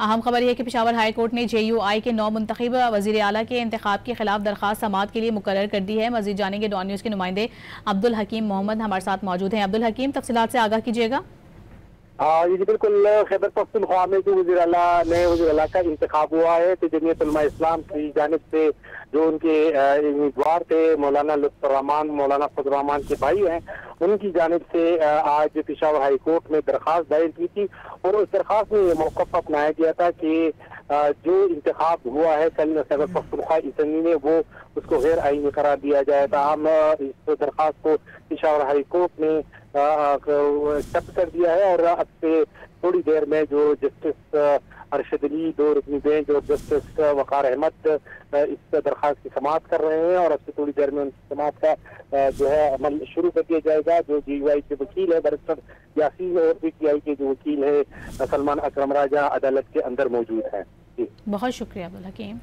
अहम खबर यह कि पेशावर हाई कोर्ट ने JUI के 9 मुंतखब वजीर आला के इंतखाब के खिलाफ दरखास्त समाअत के लिए मुकर्रर कर दी है। मजीद जानेंगे डॉन न्यूज़ के नुमाइंदे अब्दुल हकीम मोहम्मद हमारे साथ मौजूद हैं। अब्दुल हकीम, तफसीलात से आगाह कीजिएगा। जी बिल्कुल, खैबर पख्तूनख्वा में जो नए वज़ीर आला का इंतखाब हुआ है तो जमीयत उलमा इस्लाम की जानिब से जो उनके उम्मीदवार थे मौलाना लुत्फुर्रहमान, मौलाना फजलुर्रहमान के भाई हैं, उनकी जानिब से आज पेशावर हाई कोर्ट में दरखास्त दायर की थी और उस दरखास्त में ये मौक़िफ़ अपनाया गया था कि जो इंतखाब हुआ है कल खैबर पख्तूनख्वा असम्बली में वो उसको गैर आईनी करार दिया जाएगा। हम इस दरखास्त को पेशावर हाई कोर्ट ने एक्सेप्ट कर दिया है और अब से थोड़ी देर में जो जस्टिस अरशद अली, दो रुकनी बेंच और जस्टिस वकार अहमद इस दरखास्त की समाअत कर रहे हैं और अब से थोड़ी देर में उनकी समाअत का जो है अमल शुरू कर दिया जाएगा। जो JUI के वकील है बैरिस्टर यासीन और PTI के जो वकील है सलमान अकरम राजा अदालत के अंदर मौजूद है। बहुत शुक्रिया अब्दुल हकीम।